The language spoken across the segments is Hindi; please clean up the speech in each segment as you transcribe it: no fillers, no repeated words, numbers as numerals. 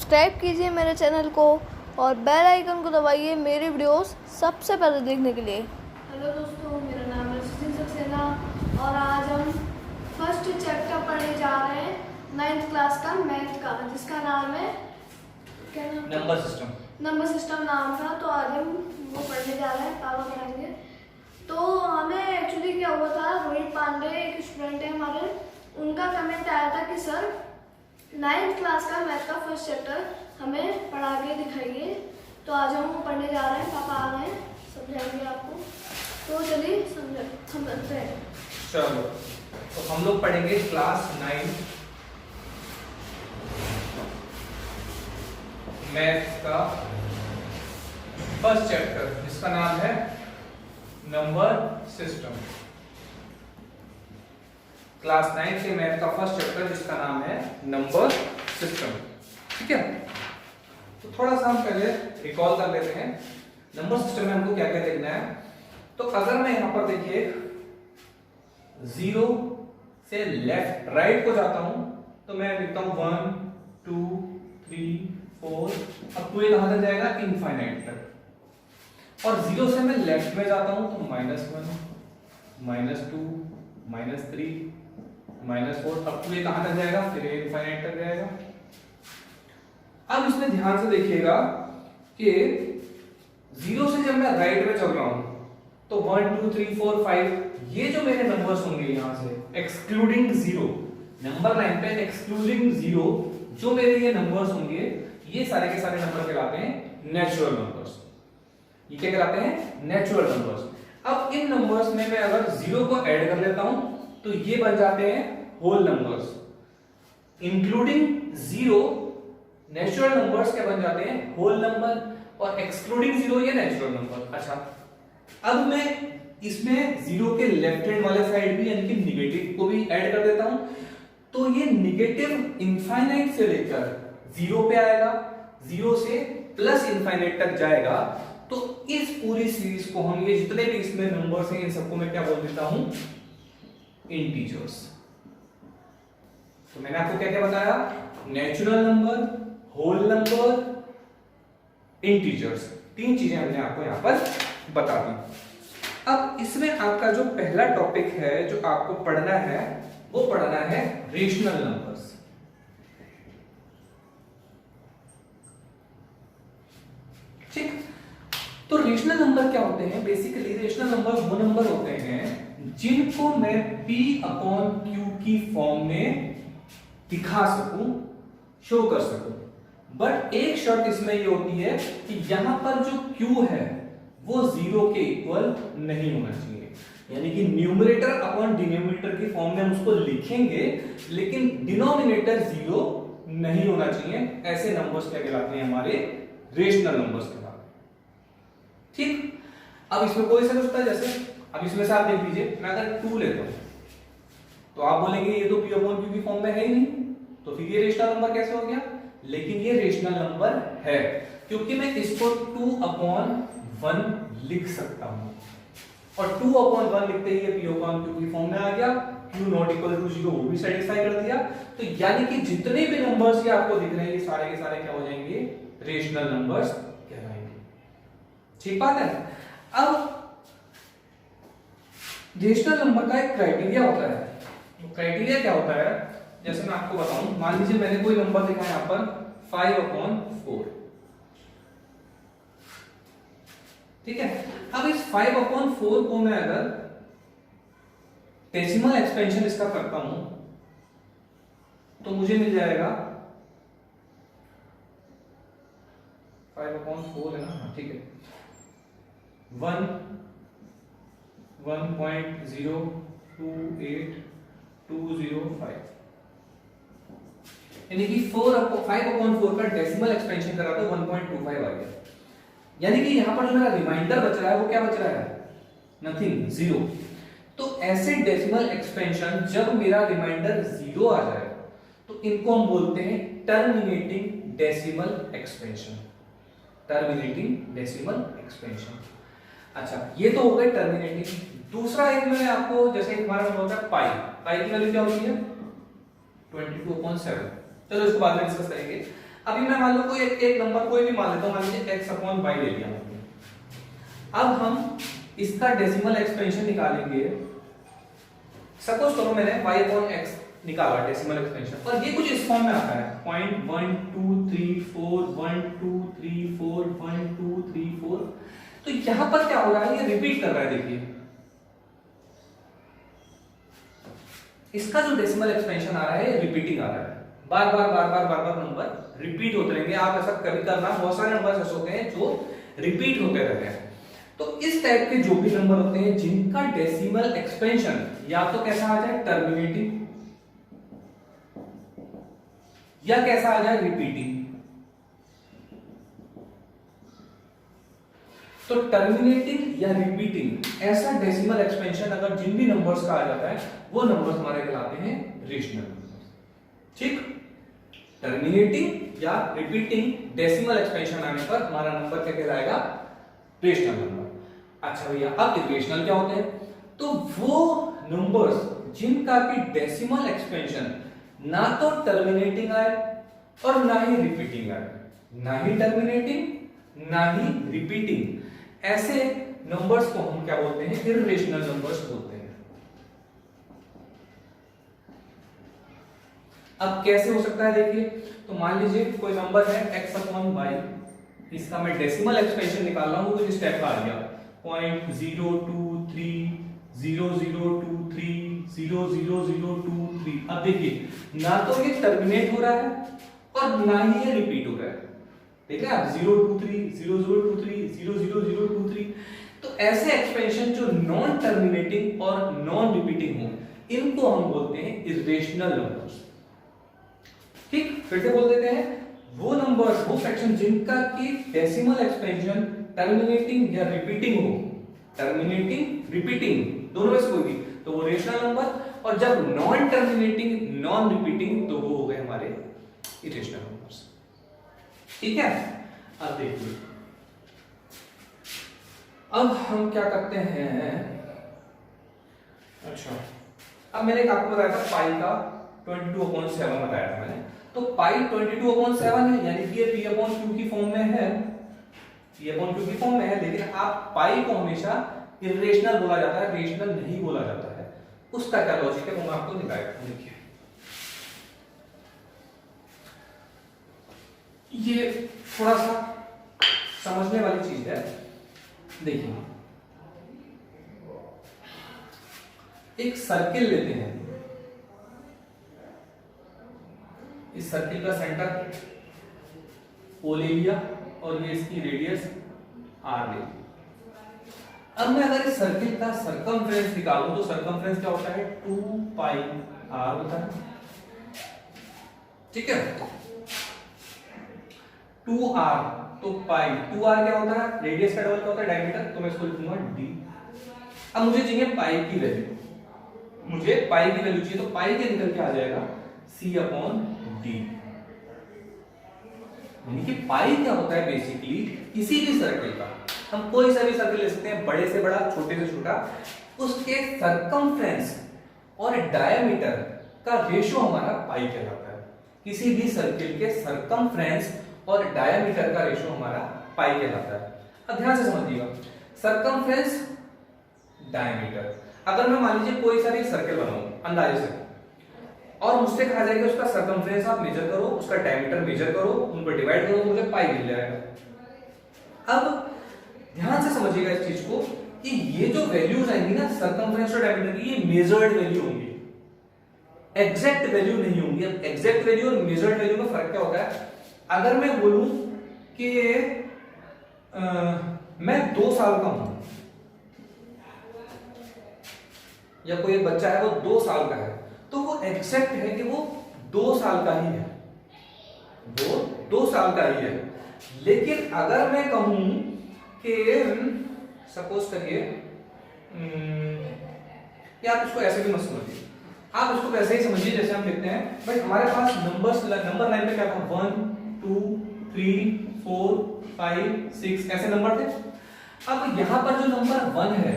सब्सक्राइब कीजिए मेरे चैनल को और बेल आइकन को दबाइए मेरी वीडियोस सबसे पहले देखने के लिए। हेलो दोस्तों, मेरा नाम है सुशील सक्सेना और आज हम फर्स्ट चैप्टर पढ़ने जा रहे हैं 9th क्लास का मैथ का, जिसका नाम है क्या नाम? नंबर सिस्टम नाम था। तो आज हम वो पढ़ने जा रहे हैं, पापा पढ़ाएंगे। तो हमें एक्चुअली क्या हुआ था, रोहित पांडे एक स्टूडेंट है हमारे, उनका कमेंट आया था कि सर 9th क्लास का मैथ का फर्स्ट चैप्टर हमें पढ़ा के दिखाइए। तो आज हम वो पढ़ने जा रहे हैं, पापा आ रहे हैं, समझाएंगे आपको। तो चलिए समझते हैं। चलो, तो हम लोग पढ़ेंगे क्लास 9 मैथ का फर्स्ट चैप्टर, जिसका नाम है नंबर सिस्टम। क्लास 9 के मैथ का फर्स्ट चैप्टर जिसका नाम है नंबर सिस्टम। ठीक है, तो थोड़ा सा हम पहले रिकॉल कर लेते हैं नंबर सिस्टम में हमको क्या क्या देखना है। तो अगर मैं यहां पर देखिए 0 से लेफ्ट राइट को जाता हूं तो मैं लिखता हूं 1 2 3 4, अब तो ये कहां तक जाएगा? इनफाइनाइट तक। और 0 से मैं लेफ्ट में जाता हूं तो -1 -2 -3 -4, अब तो ये कहां तक जाएगा? फिर इनफाइनाइट तक जाएगा। अब इसमें ध्यान से देखिएगा कि 0 से जब मैं राइट में चल रहा हूं तो 1 2 3 4 5 ये जो मेरे नंबर्स होंगे यहां से एक्सक्लूडिंग 0, नंबर लाइन पे एक्सक्लूडिंग 0 जो मेरे ये नंबर्स होंगे, ये सारे के सारे नंबर कहलाते हैं नेचुरल नंबर्स। ये क्या कहलाते हैं? Natural numbers. अब इन नंबर्स में मैं अगर 0 को ऐड कर लेता हूं तो ये बन जाते हैं whole numbers. Including 0 natural numbers क्या बन जाते हैं? Whole number. और एक्सक्लूडिंग 0 ये नेचुरल नंबर। अच्छा, अब मैं इसमें 0 के लेफ्ट हैंड वाले साइड भी यानी कि निगेटिव को भी ऐड कर देता हूं, तो ये निगेटिव इनफाइनाइट से लेकर 0 पे आएगा, 0 से प्लस इनफाइनाइट तक जाएगा। तो इस पूरी सीरीज को हम, ये जितने भी इसमें नंबर्स हैं, इन सबको मैं क्या बोल देता हूं? इंटीजर्स। तो मैंने आपको क्या क्या बताया? Natural number, whole number, integers, 3 चीजें हमने आपको यहां पर बता दी। अब इसमें आपका जो पहला टॉपिक है जो आपको पढ़ना है, वो पढ़ना है रेशनल नंबर्स। ठीक, तो रेशनल नंबर क्या होते हैं? बेसिकली रेशनल नंबर वो नंबर होते हैं जिनको मैं P/Q की फॉर्म में दिखा सकूं, शो कर सकूं। बट एक शर्त इसमें ये होती है कि यहां पर जो Q है वो 0 के इक्वल नहीं होना चाहिए, यानी कि न्यूमरेटर अपॉन डिनोमिनेटर की फॉर्म में हम उसको लिखेंगे, लेकिन डिनोमिनेटर 0 नहीं होना चाहिए। ऐसे नंबर्स क्या कहलाते हैं? हमारे रेशनल नंबर्स कहलाते हैं। ठीक, अब इसमें कोई सा होता है, जैसे अब इसमें से आप देख लीजिए, मैं अगर 2 लेता हूं तो आप बोलेंगे ये तो P/Q की फॉर्म में है ही नहीं, तो फिर ये रेशनल नंबर कैसे हो गया? लेकिन ये रेशनल नंबर है क्योंकि मैं इसको 2/1 लिख सकता हूं, और 2/1 लिखते ही ये P/Q की फॉर्म में आ गया। Q नॉट इक्वल टू 0 वो भी सेटिस्फाई कर दिया। तो यानी कि जितने भी नंबर्स ये आपको दिख रहे हैं, ये सारे के सारे क्या हो जाएंगे? रेशनल नंबर्स कहलाएंगे। ठीक बात है। अब रेशनल नंबर का एक क्राइटेरिया होता है। तो क्राइटेरिया क्या होता है? जैसे मैं आपको बताऊं, मान लीजिए मैंने कोई नंबर लिखा है यहां पर 5/4, ठीक है। अब इस 5/4 को मैं अगर डेसिमल एक्सपेंशन इसका करता हूं तो मुझे मिल जाएगा 5/4 है ना, ठीक है, 1.02825, यानी कि 5/4 का डेसिमल एक्सपेंशन करा तो 1.25 आ गया। यानी कि यहां पर जो मेरा रिमाइंडर बच रहा है वो क्या बच रहा है? नथिंग, 0। तो ऐसे डेसिमल एक्सपेंशन जब मेरा रिमाइंडर 0 आ जाए तो इनको हम बोलते हैं terminating decimal expansion. Terminating decimal expansion. अच्छा, ये तो हो गए टर्मिनेटिंग। दूसरा एक मैंने आपको, जैसे हमारा होता है पाई की वैल्यू क्या होती है? 22/7। चलो इसको बाद में डिस्कस करेंगे। अभी मैं मान लो कोई एक नंबर कोई भी मान लेता हूं, मान लीजिए x अपॉन y ले लिया हमने। अब हम इसका डेसिमल एक्सपेंशन निकालेंगे। सपोज करो मैंने y अपॉन x निकाला डेसिमल एक्सपेंशन, और ये कुछ इस फॉर्म में आता है 0.1234 1234 1234। तो यहां पर क्या हो रहा है, ये रिपीट कर रहा है। देखिए इसका जो डेसिमल एक्सपेंशन आ रहा है रिपीटिंग आ रहा है, बार बार नंबर रिपीट होते रहेंगे। आप ऐसा कभी करना, बहुत सारे नंबर ऐसे होते हैं जो रिपीट होते रहते हैं। तो इस टाइप के जो भी नंबर होते हैं जिनका डेसिमल एक्सपेंशन या तो कैसा आ जाए टर्मिनेटिंग, या कैसा आ जाए रिपीटिंग। तो टर्मिनेटिंग या रिपीटिंग ऐसा डेसिमल एक्सपेंशन अगर जिन भी नंबर्स का आ जाता है वो नंबर्स हमारे कहलाते हैं रेशनल नंबर्स। ठीक, टर्मिनेटिंग या रिपीटिंग डेसिमल एक्सपेंशन आने पर हमारा नंबर क्या कहलाएगा, रेशनल नंबर। अच्छा भैया अब इरेशनल क्या होते हैं, तो वो नंबर्स जिनका भी डेसिमल एक्सपेंशन ना तो टर्मिनेटिंग आए और ना ही रिपीटिंग आए, ना ही टर्मिनेटिंग ना ही रिपीटिंग, ऐसे नंबर्स को हम क्या बोलते हैं, इरेशनल नंबर्स बोलते हैं। अब कैसे हो सकता है देखिए, तो मान लीजिए कोई नंबर है x अपॉन y, इसका मैं डेसिमल एक्सपेंशन निकाल रहा हूं, तो इस टाइप का आ गया 0.023000023। अब देखिए ना तो ये टर्मिनेट हो रहा है और ना ही ये रिपीट हो रहा है। देख रहे हैं आप 023 0023 00023। तो ऐसे एक्सपेंशन जो नॉन टर्मिनेटिंग और नॉन रिपीटिंग हो इनको हम बोलते हैं इरेशनल नंबर्स। ठीक, फिर से बोल देते हैं, वो नंबर वो फ्रैक्शन जिनका की डेसिमल एक्सपेंशन टर्मिनेटिंग या रिपीटिंग हो, टर्मिनेटिंग रिपीटिंग दोनों में से कोई भी, तो वो रेशनल नंबर। और जब नॉन टर्मिनेटिंग नॉन रिपीटिंग तो वो हो गए हमारे इरेशनल नंबर्स। ठीक है, अब देखिए अब हम क्या करते हैं। अच्छा अब मैंने आपको बताया था पाई का 22/7 बताया था मैंने, तो पाई 22/7 है, यानी कि ये p/q की फॉर्म में है, p/q की फॉर्म में है। लेकिन आप पाई को हमेशा इरेशनल बोला जाता है, रेशनल नहीं बोला जाता है। उसका क्या लॉजिक है वो मैं आपको दिखाता हूं। देखिए ये थोड़ा सा समझने वाली चीज है। देखिए एक सर्किल लेते हैं, इस सर्किल का सेंटर O ले लिया और ये इसकी रेडियस R ले ली। अब मैं अगर इस सर्किल का सरकमफ्रेंस निकालूं तो सरकमफ्रेंस क्या होता है 2 पाई R होता है। ठीक है, 2R तो पाई 2R क्या होता है, रेडियस का डबल क्या होता है डायमीटर, तो मैं इसको लिखूंगा D। अब मुझे चाहिए पाई की वैल्यू, मुझे पाई की वैल्यू चाहिए, तो पाई के निकल के आ जाएगा C/D। यानी कि पाई क्या होता है बेसिकली, किसी भी सर्किल का, हम कोई सा भी सर्किल ले सकते हैं, बड़े से बड़ा छोटे से छोटा, उसके सरकमफ्रेंस और डायमीटर का रेशो हमारा पाई कहलाता है। किसी भी सर्किल के सरकमफ्रेंस और डायमीटर का रेशो हमारा पाई कहलाता है। अब ध्यान से समझिएगा, सरकमफ्रेंस डायमीटर, अगर मैं मान लीजिए कोई सा भी सर्किल बनाऊं अंदाजे से, और मुझसे कहा जाएगा उसका सरकमफ्रेंस आप मेजर करो, उसका डायमीटर मेजर करो, उनको डिवाइड करो, तो मुझे पाई मिल जाएगा। अब ध्यान से समझिएगा इस चीज को कि ये जो वैल्यूज आएंगी ना सरकमफ्रेंस और डायमीटर की, ये मेजर्ड वैल्यू होंगी, एग्जैक्ट वैल्यू नहीं होंगी। अब एग्जैक्ट वैल्यू और मेजर्ड वैल्यू में फर्क क्या होता है, अगर मैं बोलूं कि मैं 2 साल का हूं, या कोई एक बच्चा है वो 2 साल का है, तो वो एग्जैक्ट है कि वो 2 साल का ही है, वो 2 साल का ही है। लेकिन अगर मैं कहूं कि सपोज करिए, या आप इसको ऐसे भी मत समझिए, आप इसको वैसे ही समझिए जैसे हम लिखते हैं, भाई हमारे पास नंबर लाइन पे क्या था 1 2 3 4 5 6 ऐसे नंबर थे। अब यहां पर जो नंबर 1 है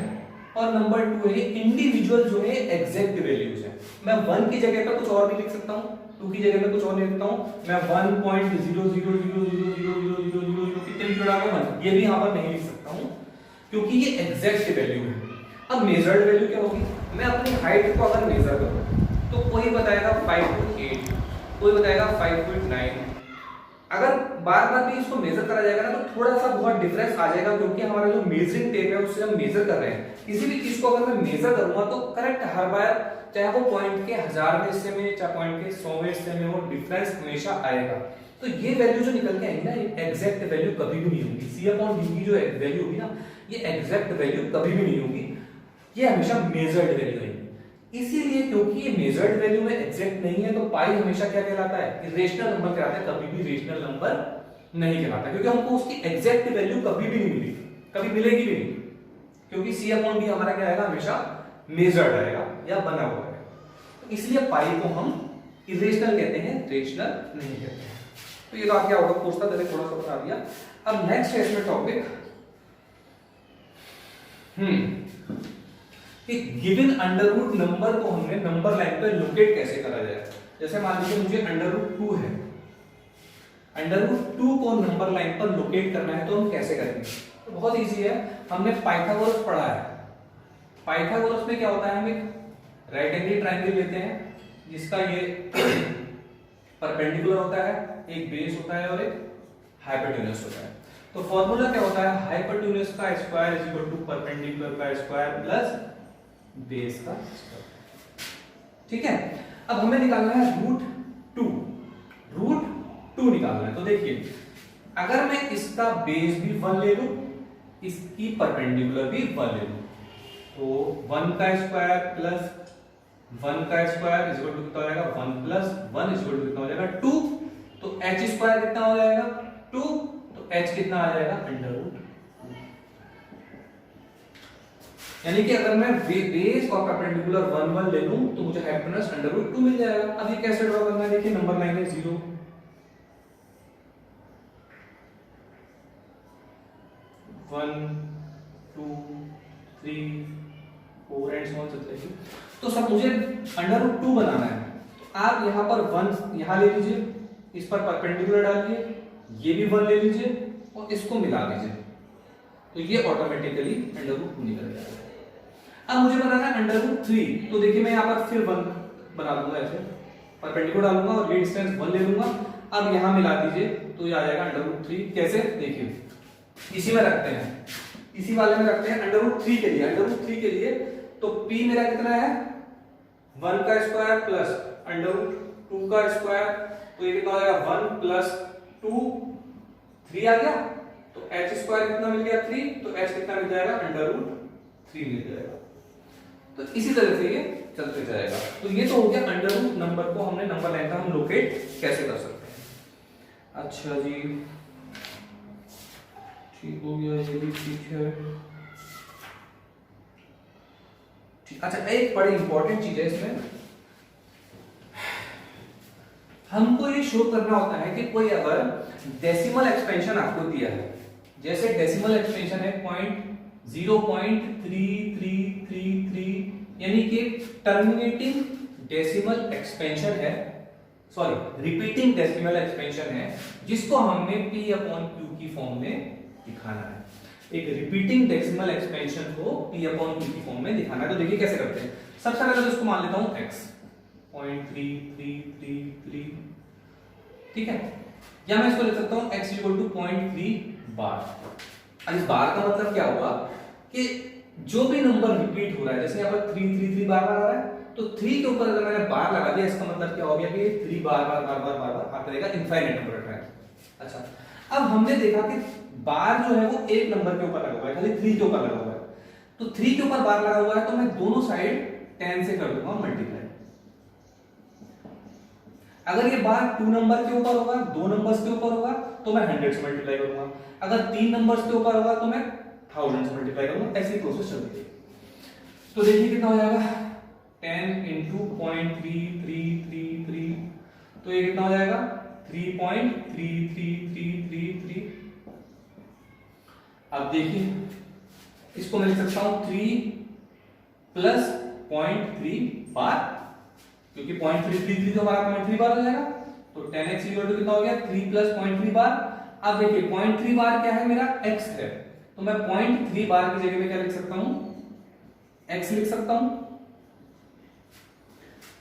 और नंबर 2 है, इंडिविजुअल जो है एग्जैक्ट वैल्यूज है। मैं 1 की जगह पर कुछ और भी लिख सकता हूं, 2 की जगह में कुछ और लिखता हूं, मैं 1.00000000 कितने लिख रहा हूं, ये भी यहां पर नहीं लिख सकता हूं क्योंकि ये एग्जैक्ट वैल्यू है। अब मेजर्ड वैल्यू क्या होगी, मैं अपनी हाइट को अगर मेजर करूं तो कोई बताएगा 5.8, कोई बताएगा 5.9। अगर बार बार भी इसको मेजर करा जाएगा ना तो थोड़ा सा बहुत डिफरेंस आ जाएगा, क्योंकि हमारा जो मेजरिंग टेप है उससे हम मेजर कर रहे हैं। किसी भी चीज को अगर मैं मेजर करूंगा तो करेक्ट हर बार, चाहे वो पॉइंट के 1000वें हिस्से में चाहे पॉइंट के 100वें हिस्से में, वो डिफरेंस हमेशा आएगा। तो ये वैल्यू जो निकल के आएगी ना, ये एग्जैक्ट वैल्यू कभी भी नहीं होगी। C/D की जो वैल्यू होगी ना, ये एग्जैक्ट वैल्यू कभी भी नहीं होगी, ये हमेशा मेजर्ड वैल्यू रहेगी। इसीलिए क्योंकि ये मेजर्ड वैल्यू में एग्जैक्ट नहीं है तो पाई हमेशा क्या कहलाता है, इरेशनल नंबर कहलाता है, कभी भी रेशनल नंबर नहीं कहलाता, क्योंकि हमको उसकी एग्जैक्ट वैल्यू कभी भी नहीं मिलेगी, कभी मिलेगी भी नहीं, क्योंकि C/D हमारा क्या आएगा, हमेशा मेजर्ड आएगा या बना हुआ है। तो इसलिए पाई को हम इरेशनल कहते हैं, रेशनल नहीं कहते हैं। तो ये तो आपके आउट ऑफ कोर्स था, मैंने थोड़ा सा बता दिया। अब नेक्स्ट है इसमें टॉपिक कि गिवन अंडररूट नंबर को हमने नंबर लाइन पर लोकेट कैसे करा जाए। जैसे मान लीजिए मुझे √2 है, √2 को नंबर लाइन पर लोकेट करना है तो हम कैसे करेंगे, तो बहुत इजी है। हमने पाइथागोरस पढ़ा है। पाइथागोरस में क्या होता है, हम एक राइट एंगल ट्रायंगल लेते हैं जिसका ये परपेंडिकुलर होता है, एक बेस होता है और एक हाइपोटेन्यूज होता है। तो फॉर्मूला क्या होता है, हाइपोटेन्यूज का square is equal to perpendicular का स्क्वायर प्लस बेस का स्क्वायर। ठीक है, अब हमें निकालना है √2 निकालना है। तो देखिए, अगर मैं इसका बेस भी 1 ले लूं, इसकी परपेंडिकुलर भी 1 ले लूं, तो 1 का स्क्वायर प्लस 1 का स्क्वायर इज इक्वल टू कितना हो जाएगा, 1 प्लस 1 इज इक्वल टू कितना हो जाएगा, 2। तो h स्क्वायर कितना हो जाएगा, 2, तो h कितना आ जाएगा, √2। यानी कि अगर मैं बेस और परपेंडिकुलर 1 1 ले लूं तो मुझे हाइपोटेन्यूज √2 मिल जाएगा। अब ये कैसे ड्रॉ करना है, देखिए नंबर लाइन है 0 1 2 3 4 एंड सो ऑन सच। तो सब मुझे √2 बनाना है। आप यहां पर 1 यहां ले लीजिए, इस पर परपेंडिकुलर डालिए, ये भी 1 ले लीजिए और इसको मिला लीजिए, तो ये ऑटोमेटिकली √2 निकल जाएगा। अब मुझे बनाना है √3, तो देखिए मैं यहां पर फिर 1 बना दूंगा, ऐसे परपेंडिकुलर डालूंगा और ये डिस्टेंस 1 ले लूंगा। अब यहां मिला दीजिए तो ये आ जाएगा √3। कैसे, देखिए इसी में रखते हैं, इसी वाले में रखते हैं √3 के लिए। √3 के लिए तो p मेरा कितना है, 1 का स्क्वायर प्लस √2 का स्क्वायर, तो ये कितना हो जाएगा, 1 प्लस 2 3 आ गया, तो h स्क्वायर कितना मिल गया, 3, तो h कितना मिल जाएगा, √3 मिल जाएगा। तो इसी तरह से ये चलते जाएगा। तो ये तो हो गया अंडररूट नंबर को हमने नंबर लाइन का हम लोकेट कैसे कर सकते हैं। अच्छा जी, ठीक हो गया, ये भी ठीक है। अच्छा, एक बड़ी इंपॉर्टेंट चीज है इसमें, हमको ये शो करना होता है कि कोई अगर डेसिमल एक्सपेंशन आपको दिया है, जैसे डेसिमल एक्सपेंशन है 0.3333, यानी कि टर्मिनेटिंग डेसिमल एक्सपेंशन है, सॉरी रिपीटिंग डेसिमल एक्सपेंशन है, जिसको हमने p/q की फॉर्म में दिखाना है। एक रिपीटिंग डेसिमल एक्सपेंशन को p/q की फॉर्म में दिखाना है। तो देखिए कैसे करते हैं। सबसे पहले तो इसको मान लेता हूं x 0.3333, ठीक है, या मैं इसको लिख सकता हूं x = 0.3 बार। अब इस बार का मतलब क्या हुआ कि जो भी नंबर रिपीट हो रहा है, जैसे यहाँ पर 333 बार बार आ रहा है, तो 3 के ऊपर अगर मैंने बार लगा दिया, इसका मतलब क्या हो गया कि 3 बार बार बार बार बार बार आता रहेगा, इनफाइनाइट नंबर रखा है। अच्छा, अब हमने देखा कि बार जो है वो एक नंबर के ऊपर लगा हुआ है, खाली 3 के ऊपर लगा हुआ है, तो 3 के ऊपर बार लगा हुआ है तो मैं दोनों साइड 10 से कर दूंगा मल्टीप्लाई। अगर ये बार 2 नंबर के ऊपर होगा, 2 नंबर्स के ऊपर होगा तो मैं 100 से मल्टीप्लाई करूंगा, अगर 3 नंबर्स के ऊपर होगा तो मैं 1000 से मल्टीप्लाई करूंगा। ऐसी प्रोसेस चलती है। तो देखिए कितना हो जाएगा, 10 × 0.3333, तो ये कितना हो जाएगा 3.3333। अब देखिए इसको मैं लिख सकता हूं 3 + 0.3 बार क्योंकि 0.333 तो हमारा 0.3 बार हो जाएगा। तो 10x इक्वल टू कितना हो गया 3 प्लस 0.3 बार। अब देखिए 0.3 बार क्या है मेरा x है, तो मैं 0.3 बार की जगह में क्या लिख सकता हूं x लिख सकता हूं।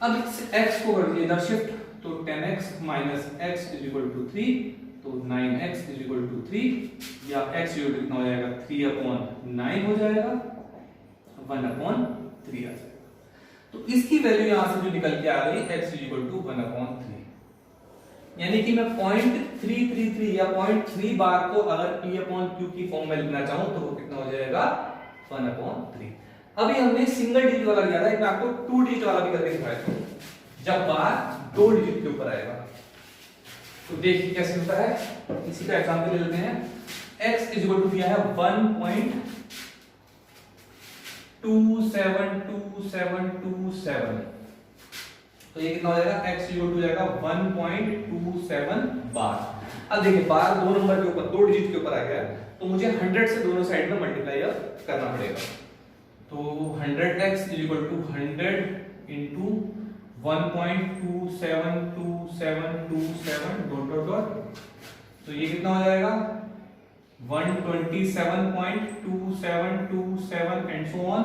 अब इस x को कर दिए इधर शिफ्ट, तो 10x minus x is equal to 3, तो 9x इज इक्वल टू 3 या x इक्वल टू कितना हो जाएगा 3/9 हो जाएगा, 1/3 आ जाएगा। तो इसकी वैल्यू यहां से जो निकल के आ गई x इज इक्वल टू 1/3, यानी कि मैं 0.333 या 0.3 बार को अगर p/q की फॉर्म में लिखना चाहूं तो वो कितना हो जाएगा 1/3। अभी हमने सिंगल डिजिट वाला लिया था, एक मैं आपको 2 डिजिट वाला भी करके दिखाया था, जब बार 2 डिजिट के ऊपर आएगा। तो देखिए कैसे होता है, इसी का एग्जांपल ले लेते हैं। x इज इक्वल टू दिया है 1.27227, तो ये कितना हो जाएगा x इक्वल टू जाएगा 1.27 बार। अब देखिए बार 2 नंबर के ऊपर 2 डिजिट के ऊपर आ गया, तो मुझे 100 से दोनों साइड में मल्टीप्लाई करना पड़ेगा। तो 100x is equal to 100 into 1.272727 dot dot dot, तो ये कितना हो जाएगा 127.2727 एंड सो ऑन।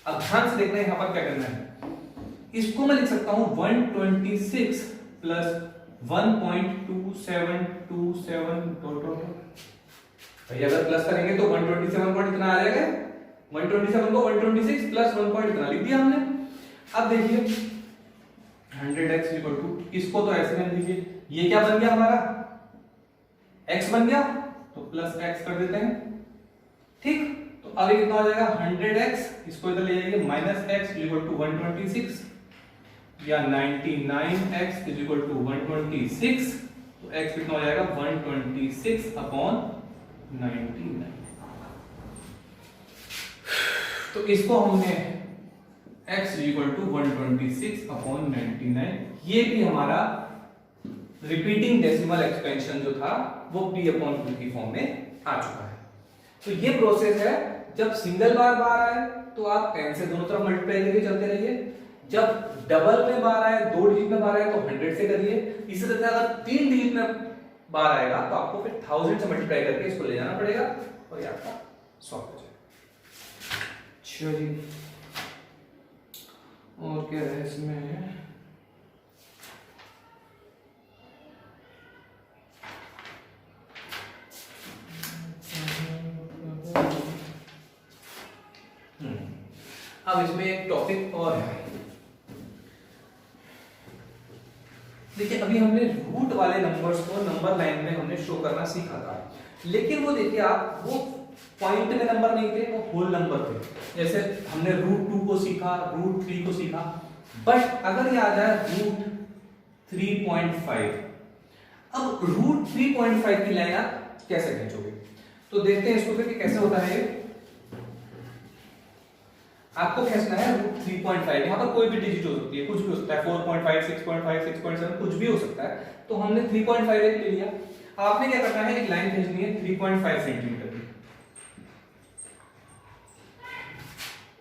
अब ध्यान से देखना है यहां पर क्या करना है, इसको मैं लिख सकता हूं 126 प्लस 1.2727 डॉट डॉट। भाई अगर प्लस करेंगे तो 127 पॉइंट इतना आ जाएगा, 127 को 126 प्लस 1 पॉइंट इतना लिख दिया हमने। अब देखिए 100x इक्वल टू, इसको तो ऐसे में लीजिए, ये क्या बन गया हमारा x बन गया, तो प्लस x कर देते हैं, ठीक। तो अब ये कितना हो जाएगा 100x, इसको इधर ले जाइए, माइनस x इक्वल टू 126 या 99x इज इक्वल टू 126, तो x कितना हो जाएगा 126/99। तो इसको हमने x इक्वल टू 126/99, ये भी हमारा रिपीटिंग डेसिमल एक्सपेंशन जो था वो p/q की फॉर्म में आ चुका है। तो ये प्रोसेस है, जब सिंगल बार आए तो आप 10 से दोनों तरफ मल्टीप्लाई करके चलते रहिए, जब डबल में बार आए 2 डिजिट में बार आए तो 100 से करिए, इसी तरह अगर 3 डिजिट में बार आएगा तो आपको फिर 1000 से मल्टीप्लाई करके इसको ले जाना पड़ेगा और ये आपका सॉल्व हो जाएगा। चलिए और क्या है इसमें, अब इसमें एक टॉपिक और है। देखिए अभी हमने रूट वाले नंबर्स को नंबर लाइन में हमने शो करना सीखा था, लेकिन वो देखिए आप वो पॉइंट में नंबर नहीं थे, वो होल नंबर थे। जैसे हमने √2 को सीखा, √3 को सीखा, बट अगर ये आ जाए √3.5, अब √3.5 की लाइन आप कैसे खींचोगे, तो देखते हैं इसको कि कैसे होता है। आपको खींचना है √3.5, यहां पर कोई भी डिजिट हो सकती है, कुछ भी हो सकता है, 4.5 6.5 6.7 कुछ भी हो सकता है। तो हमने 3.5 ले लिया। आपने क्या करना है, एक लाइन खींचनी है 3.5 सेंटीमीटर की,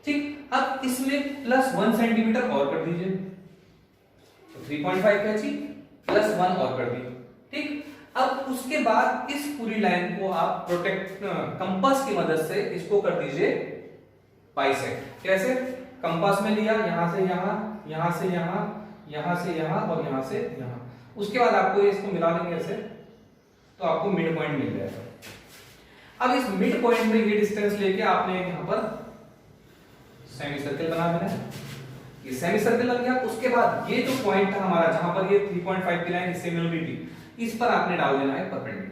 ठीक। अब इसमें प्लस 1 सेंटीमीटर और कर दीजिए, तो 3.5 खींची प्लस 1 और कर दी, ठीक। अब उसके बाद इस पूरी लाइन को आप कंपास की मदद से इसको कर दीजिए बाइसेक्ट। कैसे, कंपास में लिया, यहां से यहां, यहां से यहां, यहां से यहां और यहां से यहां, उसके बाद आपको इसको मिला लेंगे ऐसे, तो आपको मिड पॉइंट मिल जाएगा। अब इस मिड पॉइंट में ये डिस्टेंस लेके आपने यहां पर सेमी सर्कल बना देना है, ये सेमी सर्कल बन गया। उसके बाद ये जो पॉइंट था हमारा, जहां पर ये 3.5 की लाइन इससे मिल रही थी, इस पर आपने डाल देना है परपेंडिकुलर।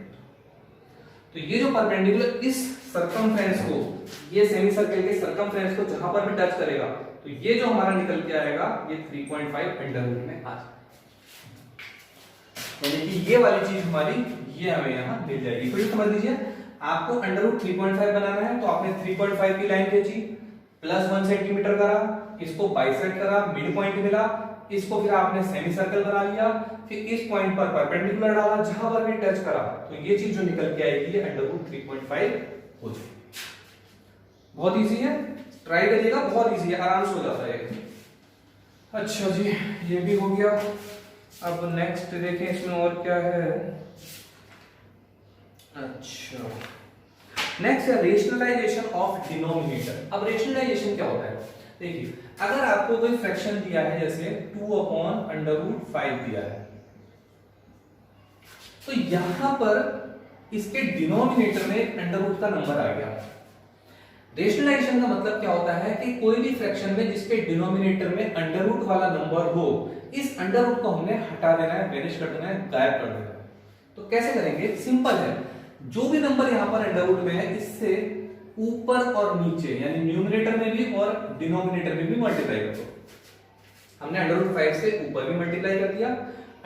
तो ये जो परपेंडिकुलर इस सर्कमफ्रेंस को, ये सेमी सर्कल के सर्कमफ्रेंस को जहां पर भी टच करेगा, तो ये जो हमारा निकल के आएगा ये 3.5 अंडर रूट में आ जाएगा, यानी कि ये वाली चीज हमारी ये हमें यहां मिल जाएगी। फिर समझ लीजिए, आपको अंडर रूट 3.5 बनाना है, तो आपने 3.5 की लाइन खींची, प्लस 1 सेंटीमीटर करा, इसको बाइसेक्ट करा, मिड पॉइंट मिला, इसको फिर आपने सेमी सर्कल बना लिया, फिर इस पॉइंट पर परपेंडिकुलर डाला, जहां पर भी टच करा, तो ये चीज जो निकल के आएगी ये अंडर रूट 3.5 हो जाएगी। बहुत इजी है, ट्राई करिएगा, बहुत इजी है, आराम से हो जाता है। अच्छा जी, ये भी हो गया। अब नेक्स्ट देखें इसमें और क्या है। अच्छा, नेक्स्ट है रेशनलाइजेशन ऑफ डिनोमिनेटर। अब रेशनलाइजेशन क्या होता है, देखिए अगर आपको कोई फ्रैक्शन दिया है, जैसे 2/√5 दिया है, तो यहां पर इसके डिनोमिनेटर में एक अंडर रूट का नंबर आ गया। रेशनलाइजेशन का मतलब क्या होता है कि कोई भी फ्रैक्शन में जिसके डिनोमिनेटर में अंडर रूट वाला नंबर हो, इस अंडर रूट को हमने हटा देना है, वेनिश कर देना है, गायब कर देना है। तो कैसे करेंगे, सिंपल है, जो भी नंबर यहां पर अंडर रूट में है, इससे ऊपर और नीचे यानी न्यूमरेटर में भी और डिनोमिनेटर में भी मल्टीप्लाई कर दो। हमने √5 से ऊपर भी मल्टीप्लाई कर दिया,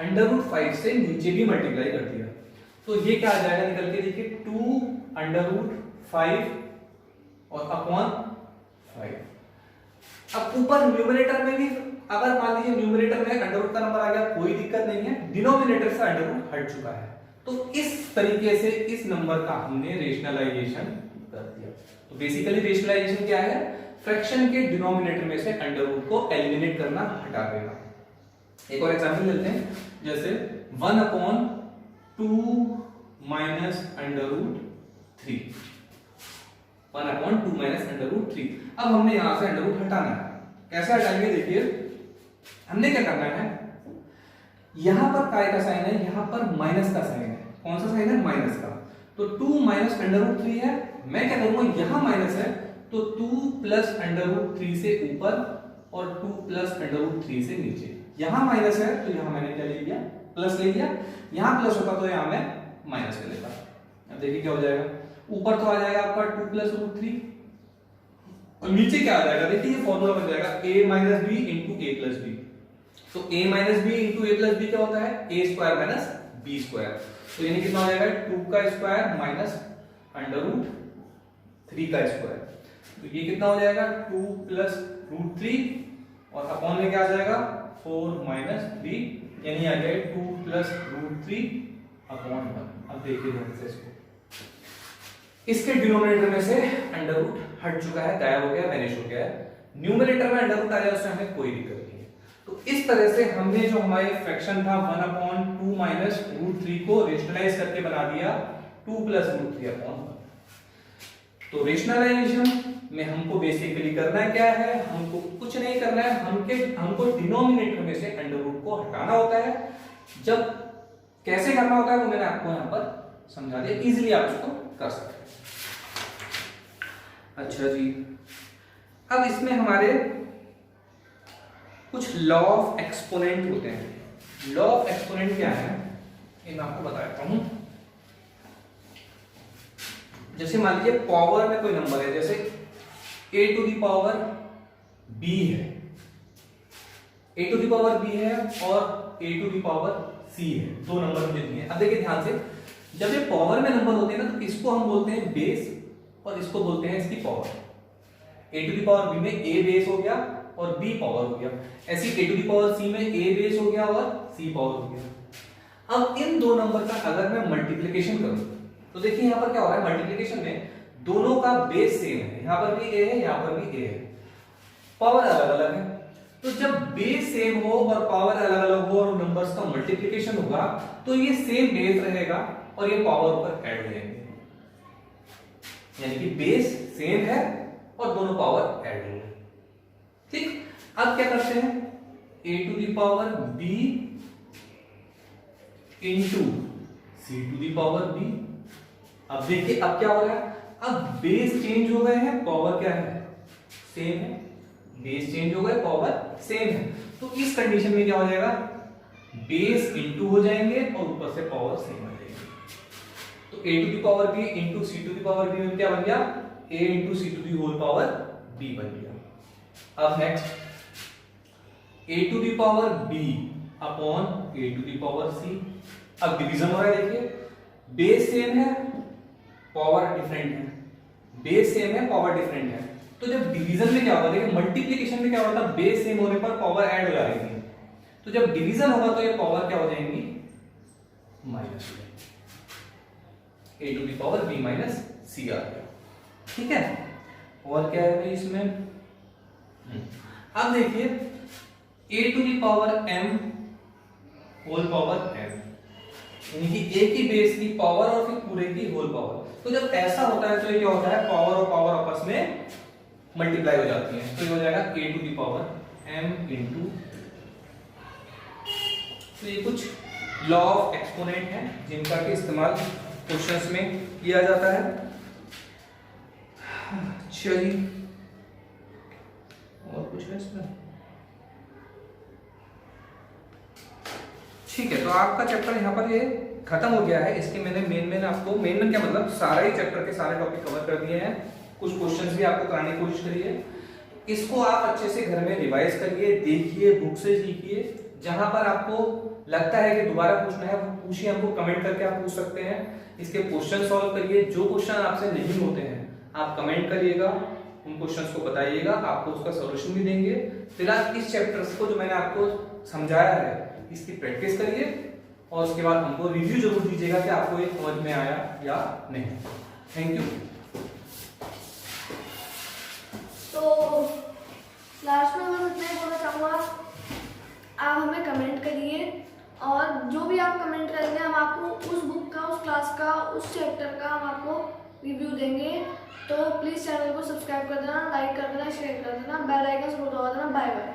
√5 से नीचे भी मल्टीप्लाई कर दिया, तो ये क्या आ जाएगा निकल के, देखिए 2√5 और अपॉन 5। अब ऊपर न्यूमरेटर में भी अगर मान लीजिए न्यूमरेटर में अंडर रूट का नंबर आ गया, कोई दिक्कत नहीं है, डिनोमिनेटर से अंडर रूट हट चुका है, तो इस तरीके से इस नंबर का हमने रेशनलाइजेशन कर दिया। तो बेसिकली रेशनलाइजेशन क्या है, फ्रैक्शन के डिनोमिनेटर में से अंडर रूट को एलिमिनेट करना, हटा देना। एक और एग्जांपल लेते हैं, जैसे 1/2 minus under root 3, 1/2 minus under root 3। अब हमने यहां से अंडर रूट हटाना है, कैसे हटाएंगे, देखिए हमने क्या करना है, यहां पर काय का साइन है, यहां पर माइनस का साइन है, कौन सा साइन है, माइनस का, तो 2 माइनस अंडर रूट 3 है, मैं क्या करूंगा, यहां माइनस है तो 2 प्लस अंडर रूट 3 से ऊपर और 2 प्लस अंडर रूट 3 से नीचे। यहां माइनस है तो यहां मैंने क्या ले लिया, प्लस ले लिया, यहां प्लस होता तो यहां मैं माइनस ले लेता। अब देखिए क्या हो जाएगा, ऊपर तो आ जाएगा आपका 2 प्लस रूट 3 और नीचे क्या आ जाएगा, देखिए ये फॉर्मूला बन जाएगा a minus b into a plus b. तो a minus b into a plus b क्या होता है, a square minus b square, तो यानी कितना हो जाएगा, 2 का स्क्वायर माइनस अंडर रूट 3 का स्क्वायर, तो ये कितना हो जाएगा, 2 प्लस रूट 3 और अपॉन में क्या आ जाएगा, 4 माइनस 3, यानी आ गया 2 प्लस रूट 3 अपॉन 1। अब देखिए ध्यान से इसको, इसके डिनोमिनेटर में से अंडर रूट हट चुका है, गायब हो गया, वैनिश हो गया है, न्यूमरेटर में अंडर रूट आ जाए उसमें हमें कोई दिक्कत नहीं है। तो इस तरह से हमने जो हमारे फ्रैक्शन था 1/2 माइनस रूट 3 को रेशनलाइज करके बना दिया 2 प्लस रूट 3 अपॉन 1। तो रेशनलाइजेशन में हमको बेसिकली करना क्या है, हमको कुछ नहीं करना है, हमको डिनोमिनेटर में से अंडर रूट को हटाना होता है। जब कैसे करना होता है वो मैंने आपको यहां पर समझा दिया, इजीली आप इसको कर सकते हैं। अच्छा जी, अब इसमें हमारे कुछ लॉ ऑफ एक्सपोनेंट होते हैं। लॉ ऑफ एक्सपोनेंट क्या है ये मैं आपको बताता हूं। जैसे मान लीजिए पावर में कोई नंबर है, जैसे a to the power b है, a to the power b है और a to the power c है, दो नंबर मुझे दिए हैं। अब देखिए ध्यान से, जब ये पावर में नंबर होते हैं ना, तो इसको हम बोलते हैं बेस और इसको बोलते हैं इसकी power. a to the power b में a बेस हो गया और b पावर हो गया, ऐसे a to the power c में a बेस हो गया और c पावर हो गया। अब इन दो नंबर का अगर मैं मल्टीप्लिकेशन करूं तो देखिए यहां पर क्या हो रहा है, मल्टीप्लिकेशन में दोनों का बेस सेम है, यहां पर भी a है, यहां पर भी a है, पावर अलग अलग है। तो जब बेस सेम हो और पावर अलग अलग हो और नंबर्स का मल्टीप्लिकेशन होगा तो ये सेम बेस रहेगा और ये पावर ऊपर ऐड हो जाएंगे, यानी कि बेस सेम है और दोनों पावर ऐड हो गए। ठीक, अब क्या करते हैं, a to the power b into c to the power b। अब देखिए अब क्या हो रहा है, अब बेस चेंज हो गए हैं, पावर क्या है, सेम है, बेस चेंज हो गए, पावर सेम है, तो इस कंडीशन में क्या हो जाएगा, बेस इंटू हो जाएंगे और ऊपर से पावर सेम आ जाएगी। तो a to the power b into c to the power b में क्या बन गया, a into c to the whole power b बन गया। अब next a to the power b upon a to the power c। अब डिवीजन हो रहा है, देखिए बेस सेम है, पावर डिफरेंट है, बेस सेम है, पावर डिफरेंट है, तो जब डिवीजन में क्या होगा, देखिए मल्टीप्लिकेशन में क्या होता है, बेस सेम होने पर पावर ऐड हो जाएगी, तो जब डिवीजन होगा तो ये पावर क्या हो जाएंगी, माइनस हो जाएगी, a to the power b minus c आ गया। ठीक है, और क्या है भाई इसमें, अब देखिए a to the power m whole power m, यानी कि a की बेस की पावर और फिर पूरे की होल पावर। तो जब ऐसा होता है तो ये क्या होता है, पावर और पावर आपस में मल्टीप्लाई हो जाती है, तो ये हो जाएगा a to the power m into, तो ये कुछ लॉ ऑफ एक्सपोनेंट है जिनका कि इस्तेमाल क्वेश्चंस में किया जाता है। चलिए और कुछ है इसमें, ठीक है। तो आपका चैप्टर यहाँ पर ये खत्म हो गया है। इसके मैंने मेन आपको मेन क्या मतलब सारा ही चैप्टर के सारे टॉपिक कवर कर दिए हैं, कुछ क्वेश्चंस भी आपको कराने की कोशिश करी है। इसको आप अच्छे से घर में रिवाइज करिए, देखिए, बुक से सीखिए। जहां पर आपको लगता है कि दोबारा पूछना है वो पूछिए, हमको कमेंट करके आप पूछ सकते हैं। इसके क्वेश्चन सॉल्व करिए, जो क्वेश्चन आपसे नहीं होते हैं आप कमेंट करिएगा, उन क्वेश्चंस को बताइएगा, आपको उसका सॉल्यूशन भी देंगे। फिलहाल इस चैप्टर को जो मैंने आपको समझाया है इसकी प्रैक्टिस करिए और उसके बाद हमको रिव्यू जरूर दीजिएगा कि आपको ये समझ में आया या नहीं। Thank you. तो लास्ट में मैं इतना ही बोलना चाहूँगा, आप हमें कमेंट करिए और जो भी आप कमेंट करेंगे हम आपको उस बुक का, उस क्लास का, उस चैप्टर का हम आपको रिव्यू देंगे। तो प्लीज़ चैनल को सब्सक्राइब कर देना, लाइक कर देना, शेयर कर देना, बेल आइकन जरूर दबा देना। Bye bye.